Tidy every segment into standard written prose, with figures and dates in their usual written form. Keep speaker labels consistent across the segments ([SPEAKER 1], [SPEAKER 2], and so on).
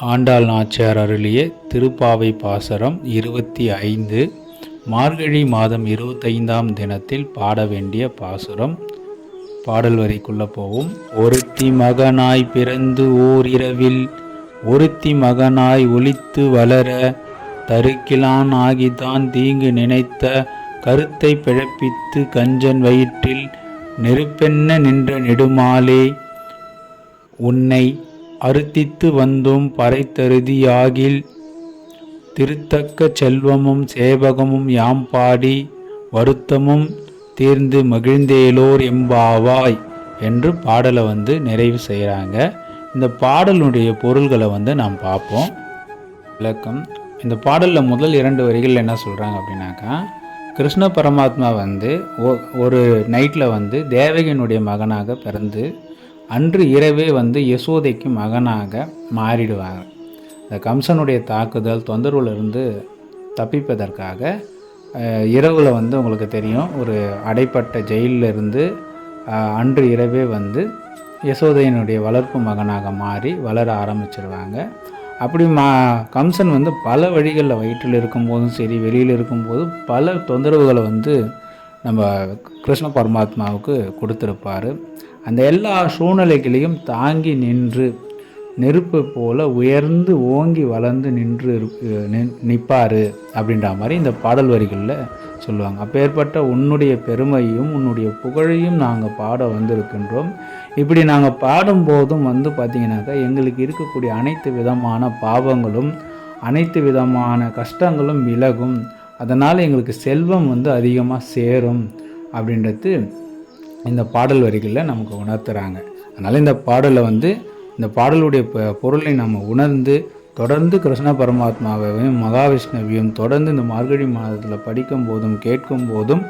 [SPEAKER 1] ஆண்டாள் நாச்சியார் அருளிய திருப்பாவை பாசுரம் 25 மார்கழி மாதம் 25ஆம் தினத்தில் பாட வேண்டிய பாசுரம். பாடல் வரிக்குள்ள போவோம். ஒருத்தி மகனாய் பிறந்து ஓர் இரவில் ஒருத்தி மகனாய் ஒளித்து வளர தருக்கிலான் ஆகிதான் தீங்கு நினைத்த கருத்தை பிழப்பித்து கஞ்சன் வயிற்றில் நெருப்பென்ன நின்ற நெடுமாலே உன்னை அறுத்தித்து வந்தோம் பறைத்தருதியாகில் திருத்தக்க செல்வமும் சேவகமும் யாம் பாடி வருத்தமும் தீர்ந்து மகிழ்ந்தேலோர் எம்பாவாய் என்று பாடலை நிறைவு செய்கிறாங்க. இந்த பாடலுடைய பொருள்களை நாம் பார்ப்போம். விளக்கம். இந்த பாடலில் முதல் 2 வரிகள் என்ன சொல்கிறாங்க அப்படின்னாக்கா, கிருஷ்ண பரமாத்மா ஒரு நைட்டில் தேவகியினுடைய மகனாக பிறந்து அன்று இரவே யசோதைக்கு மகனாக மாறிடுவாங்க. இந்த கம்சனுடைய தாக்குதல் தொந்தரவுலேருந்து தப்பிப்பதற்காக இரவில் உங்களுக்கு தெரியும், ஒரு அடைப்பட்ட ஜெயிலில் இருந்து அன்று இரவே யசோதையினுடைய வளர்ப்பு மகனாக மாறி வளர ஆரம்பிச்சிருவாங்க. அப்படி கம்சன் பல வழிகளில் வயிற்றில் இருக்கும்போதும் சரி, வெளியில் இருக்கும்போது பல தொந்தரவுகளை நம்ம கிருஷ்ண பரமாத்மாவுக்கு கொடுத்துருப்பார். அந்த எல்லா சூழ்நிலைகளையும் தாங்கி நின்று நெருப்பு போல் உயர்ந்து ஓங்கி வளர்ந்து நிற்பார் அப்படின்ற மாதிரி இந்த பாடல் வரிகளில் சொல்லுவாங்க. அப்பேற்பட்ட உன்னுடைய பெருமையும் உன்னுடைய புகழையும் நாங்கள் பாட வந்திருக்கின்றோம். இப்படி நாங்கள் பாடும்போதும் பார்த்திங்கனாக்கா எங்களுக்கு இருக்கக்கூடிய அனைத்து விதமான பாவங்களும் அனைத்து விதமான கஷ்டங்களும் விலகும். அதனால் எங்களுக்கு செல்வம் அதிகமாக சேரும் அப்படின்றது இந்த பாடல் வரிகளில் நமக்கு உணர்த்துறாங்க. அதனால் இந்த பாடலில் இந்த பாடலுடைய பொருளை நம்ம உணர்ந்து தொடர்ந்து கிருஷ்ண பரமாத்மாவையும் மகாவிஷ்ணுவையும் தொடர்ந்து இந்த மார்கழி மாதத்தில் படிக்கும் போதும் கேட்கும் போதும்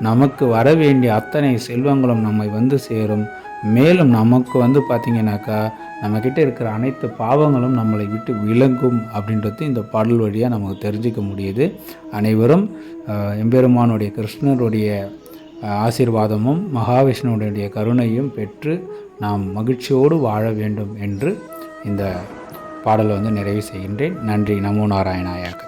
[SPEAKER 1] நமக்கு வர வேண்டிய அத்தனை செல்வங்களும் நம்மை சேரும். மேலும் நமக்கு பார்த்திங்கனாக்கா நம்மக்கிட்ட இருக்கிற அனைத்து பாவங்களும் நம்மளை விட்டு விலகும் அப்படின்றது இந்த பாடல் வழியாக நமக்கு தெரிஞ்சிக்க முடியுது. அனைவரும் எம்பெருமானுடைய கிருஷ்ணருடைய ஆசீர்வாதமும் மகாவிஷ்ணுடைய கருணையும் பெற்று நாம் மகிழ்ச்சியோடு வாழ வேண்டும் என்று இந்த பாடலை நிறைவு செய்கின்றேன். நன்றி. நமோ நாராயணாயாக.